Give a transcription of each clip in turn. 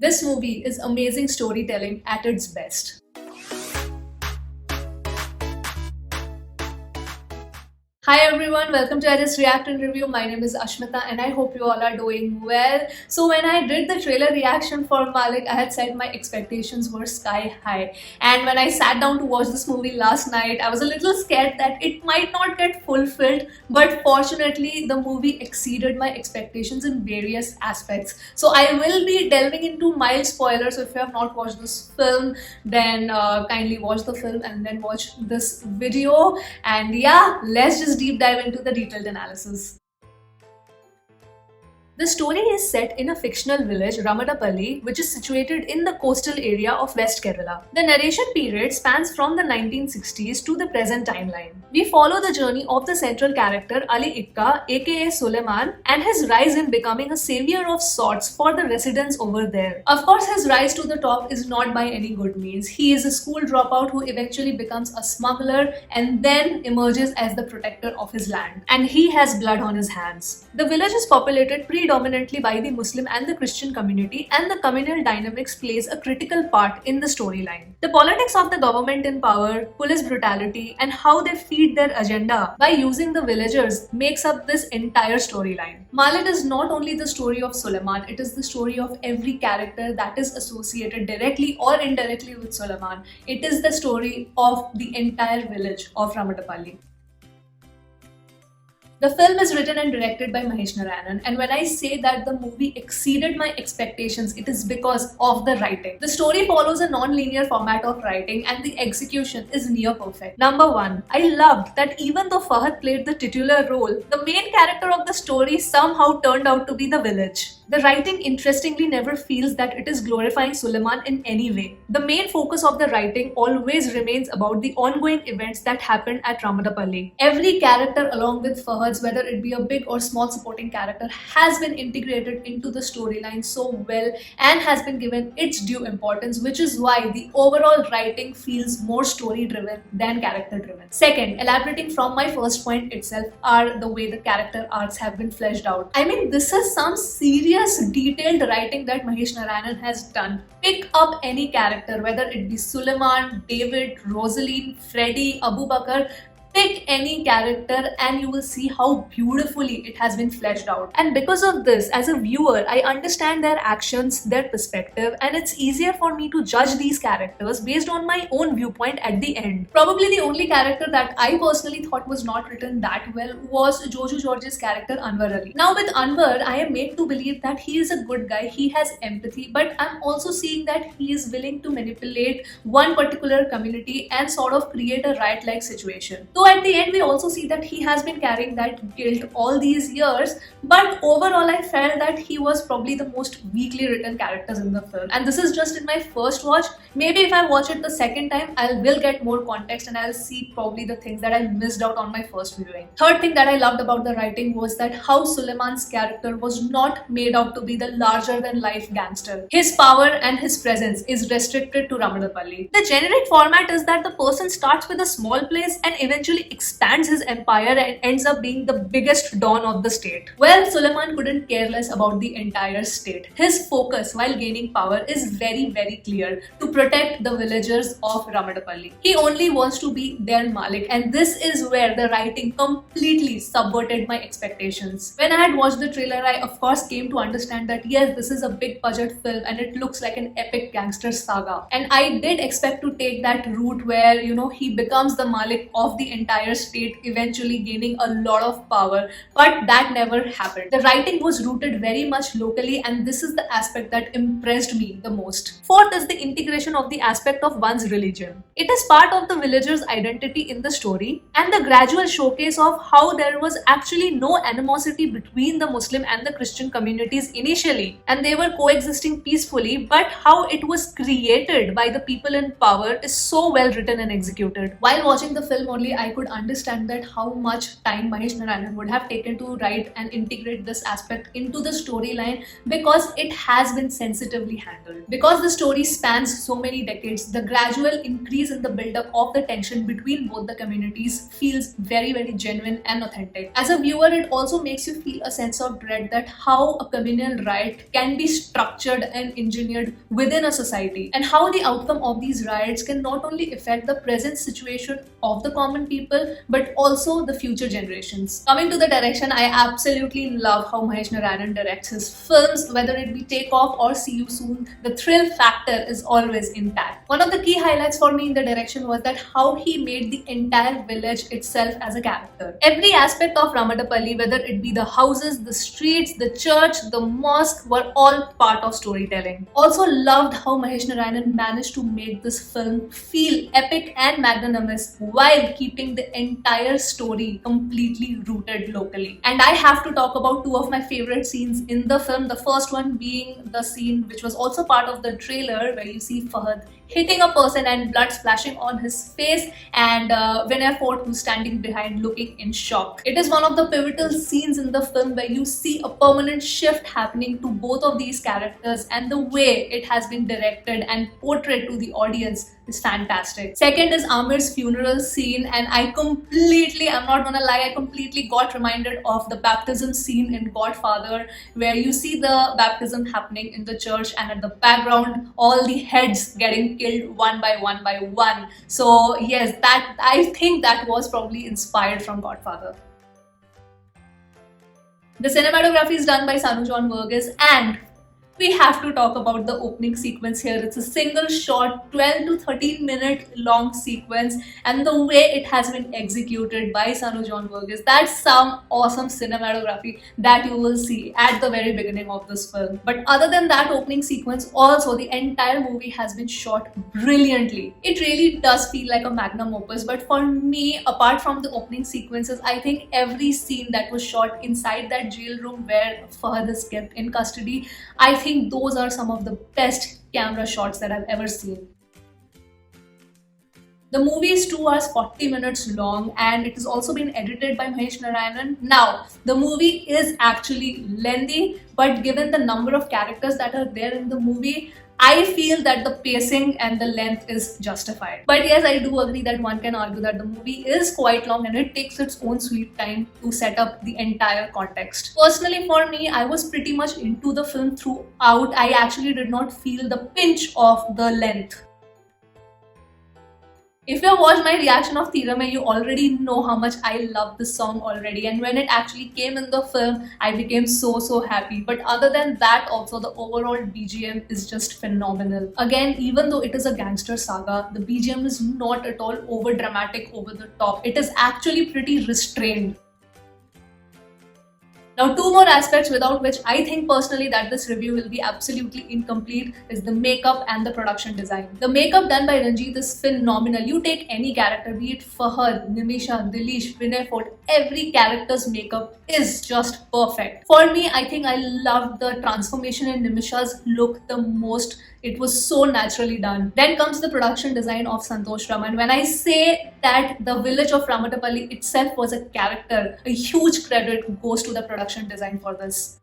This movie is amazing storytelling at its best. Hi everyone, welcome to I Just React and Review. My name is Ashmita and I hope you all are doing well. So when I did the trailer reaction for Malik, I had said my expectations were sky high. And when I sat down to watch this movie last night, I was a little scared that it might not get fulfilled. But fortunately, the movie exceeded my expectations in various aspects. So I will be delving into mild spoilers. So if you have not watched this film, then kindly watch the film and then watch this video. And yeah, let's just deep dive into the detailed analysis. The story is set in a fictional village, Ramadapalli, which is situated in the coastal area of West Kerala. The narration period spans from the 1960s to the present timeline. We follow the journey of the central character Ali Ikka, aka Suleiman, and his rise in becoming a savior of sorts for the residents over there. Of course, his rise to the top is not by any good means. He is a school dropout who eventually becomes a smuggler and then emerges as the protector of his land. And he has blood on his hands. The village is populated predominantly by the Muslim and the Christian community, and the communal dynamics plays a critical part in the storyline. The politics of the government in power, police brutality, and how they feed their agenda by using the villagers makes up this entire storyline. Malik is not only the story of Suleiman, it is the story of every character that is associated directly or indirectly with Suleiman. It is the story of the entire village of Ramadapalli. The film is written and directed by Mahesh Narayanan, and when I say that the movie exceeded my expectations, it is because of the writing. The story follows a non-linear format of writing and the execution is near perfect. Number one, I loved that even though Fahad played the titular role, the main character of the story somehow turned out to be the village. The writing interestingly never feels that it is glorifying Suleiman in any way. The main focus of the writing always remains about the ongoing events that happened at Ramadapalli. Every character along with Fahad's, whether it be a big or small supporting character, has been integrated into the storyline so well and has been given its due importance, which is why the overall writing feels more story driven than character driven. Second, elaborating from my first point itself, are the way the character arcs have been fleshed out. I mean, this is some serious detailed writing that Mahesh Narayanan has done. Pick up any character, whether it be Suleiman, David, Rosaline, Freddy, Abu Bakr. Pick any character and you will see how beautifully it has been fleshed out. And because of this, as a viewer, I understand their actions, their perspective, and it's easier for me to judge these characters based on my own viewpoint at the end. Probably the only character that I personally thought was not written that well was Jojo George's character Anwar Ali. Now with Anwar, I am made to believe that he is a good guy, he has empathy, but I'm also seeing that he is willing to manipulate one particular community and sort of create a riot-like situation. So at the end, we also see that he has been carrying that guilt all these years, but overall I felt that he was probably the most weakly written characters in the film. And this is just in my first watch. Maybe if I watch it the second time, I will get more context and I'll see probably the things that I missed out on my first viewing. Third thing that I loved about the writing was that how Suleiman's character was not made out to be the larger than life gangster. His power and his presence is restricted to Ramadapalli. The generic format is that the person starts with a small place and eventually expands his empire and ends up being the biggest don of the state. Well, Suleiman couldn't care less about the entire state. His focus while gaining power is very, very clear: to protect the villagers of Ramadapalli. He only wants to be their Malik, and this is where the writing completely subverted my expectations. When I had watched the trailer, I of course came to understand that yes, this is a big budget film and it looks like an epic gangster saga. And I did expect to take that route where, he becomes the Malik of the entire state, eventually gaining a lot of power, but that never happened. The writing was rooted very much locally, and this is the aspect that impressed me the most. Fourth is the integration of the aspect of one's religion. It is part of the villagers' identity in the story, and the gradual showcase of how there was actually no animosity between the Muslim and the Christian communities initially, and they were coexisting peacefully, but how it was created by the people in power is so well written and executed. While watching the film only, I I could understand that how much time Mahesh Narayanan would have taken to write and integrate this aspect into the storyline, because it has been sensitively handled. Because the story spans so many decades, the gradual increase in the build-up of the tension between both the communities feels very, very genuine and authentic. As a viewer, it also makes you feel a sense of dread that how a communal riot can be structured and engineered within a society, and how the outcome of these riots can not only affect the present situation of the common people but also the future generations. Coming to the direction, I absolutely love how Mahesh Narayanan directs his films. Whether it be Take Off or See You Soon, the thrill factor is always intact. One of the key highlights for me in the direction was that how he made the entire village itself as a character. Every aspect of Ramadapalli, whether it be the houses, the streets, the church, the mosque, were all part of storytelling. Also loved how Mahesh Narayanan managed to make this film feel epic and magnanimous while keeping the entire story completely rooted locally. And I have to talk about two of my favorite scenes in the film. The first one being the scene which was also part of the trailer, where you see Fahad hitting a person and blood splashing on his face, and Vinay Fort, who's standing behind looking in shock. It is one of the pivotal scenes in the film where you see a permanent shift happening to both of these characters, and the way it has been directed and portrayed to the audience is fantastic. Second is Amir's funeral scene, and I'm not gonna lie, I completely got reminded of the baptism scene in Godfather, where you see the baptism happening in the church, and at the background all the heads getting killed one by one by one. So yes, that I think that was probably inspired from Godfather. The cinematography is done by Sanu John Verghese, and we have to talk about the opening sequence here. It's a single shot, 12 to 13 minute long sequence, and the way it has been executed by Sanu John Verghese, that's some awesome cinematography that you will see at the very beginning of this film. But other than that opening sequence, also the entire movie has been shot brilliantly. It really does feel like a magnum opus, but for me, apart from the opening sequences, I think every scene that was shot inside that jail room where Fahad is kept in custody, I think those are some of the best camera shots that I've ever seen. The movie is 2 hours 40 minutes long, and it has also been edited by Mahesh Narayanan. Now, the movie is actually lengthy, but given the number of characters that are there in the movie, I feel that the pacing and the length is justified. But yes, I do agree that one can argue that the movie is quite long and it takes its own sweet time to set up the entire context. Personally, for me, I was pretty much into the film throughout. I actually did not feel the pinch of the length. If you have watched my reaction of Tira Mein, you already know how much I love this song already, and when it actually came in the film, I became so happy. But other than that, also the overall BGM is just phenomenal. Again, even though it is a gangster saga, the BGM is not at all over dramatic, over the top. It is actually pretty restrained. Now, two more aspects without which I think personally that this review will be absolutely incomplete is the makeup and the production design. The makeup done by Ranjit is phenomenal. You take any character, be it Fahad, Nimisha, Dileesh, Vinay Fort, every character's makeup is just perfect. For me, I think I loved the transformation in Nimisha's look the most. It was so naturally done. Then comes the production design of Santosh Raman. When I say that the village of Ramadapalli itself was a character, a huge credit goes to the production design for this.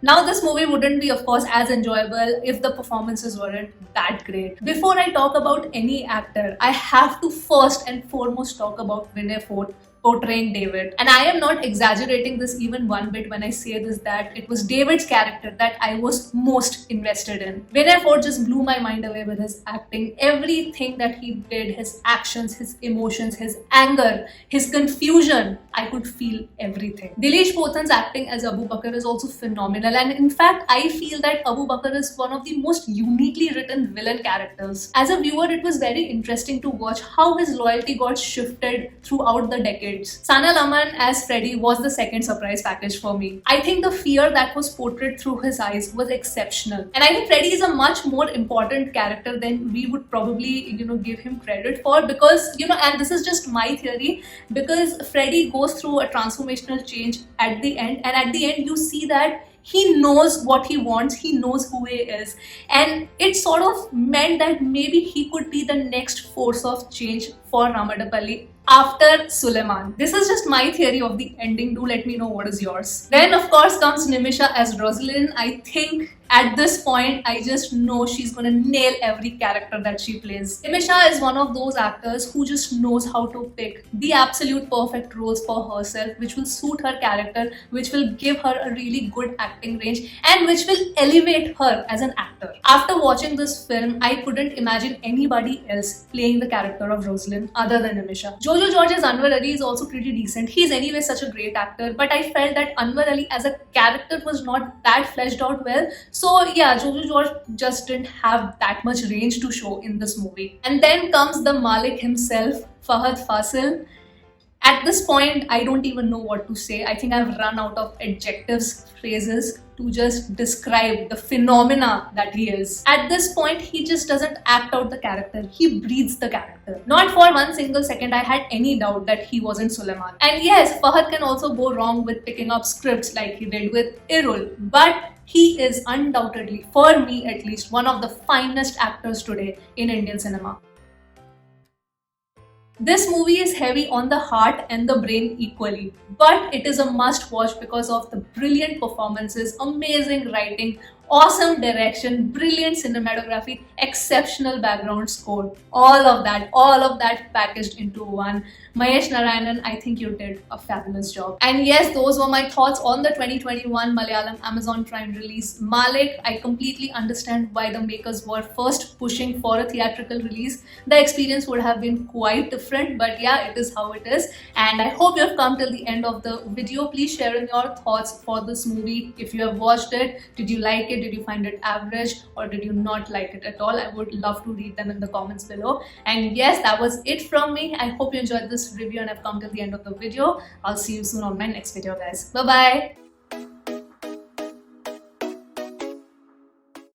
Now, this movie wouldn't be, of course, as enjoyable if the performances weren't that great. Before I talk about any actor, I have to first and foremost talk about Vinay Fort portraying David. And I am not exaggerating this even one bit when I say this, that it was David's character that I was most invested in. Vinay Fort just blew my mind away with his acting. Everything that he did, his actions, his emotions, his anger, his confusion, I could feel everything. Dileesh Pothan's acting as Abu Bakr is also phenomenal, and in fact, I feel that Abu Bakr is one of the most uniquely written villain characters. As a viewer, it was very interesting to watch how his loyalty got shifted throughout the decade. Sana Laman as Freddy was the second surprise package for me. I think the fear that was portrayed through his eyes was exceptional. And I think Freddy is a much more important character than we would probably, give him credit for, because, and this is just my theory, because Freddy goes through a transformational change at the end, and at the end you see that He knows what he wants, he knows who he is, and it sort of meant that maybe he could be the next force of change for Ramadapalli after Suleiman. This is just my theory of the ending. Do let me know what is yours. Then of course comes Nimisha as Rosalind. I think at this point, I just know she's gonna nail every character that she plays. Nimisha is one of those actors who just knows how to pick the absolute perfect roles for herself, which will suit her character, which will give her a really good acting range, and which will elevate her as an actor. After watching this film, I couldn't imagine anybody else playing the character of Rosalind other than Nimisha. Jojo George's Anwar Ali is also pretty decent. He's anyway such a great actor, but I felt that Anwar Ali as a character was not that fleshed out well. So yeah, Jojo George just didn't have that much range to show in this movie. And then comes the Malik himself, Fahad Fasil. At this point, I don't even know what to say. I think I've run out of adjectives, phrases to just describe the phenomena that he is. At this point, he just doesn't act out the character. He breathes the character. Not for one single second I had any doubt that he wasn't Suleiman. And yes, Fahad can also go wrong with picking up scripts like he did with Irul. But he is undoubtedly, for me at least, one of the finest actors today in Indian cinema. This movie is heavy on the heart and the brain equally, but it is a must watch because of the brilliant performances, amazing writing, awesome direction, brilliant cinematography, exceptional background score. All of that packaged into one. Mahesh Narayanan, I think you did a fabulous job. And yes, those were my thoughts on the 2021 Malayalam Amazon Prime release Malik. I completely understand why the makers were first pushing for a theatrical release. The experience would have been quite different, but yeah, it is how it is. And I hope you have come till the end of the video. Please share in your thoughts for this movie. If you have watched it, did you like it? Did you find it average, or did you not like it at all? I would love to read them in the comments below. And yes, that was it from me. I hope you enjoyed this review and I've come till the end of the video. I'll see you soon on my next video, guys. Bye bye.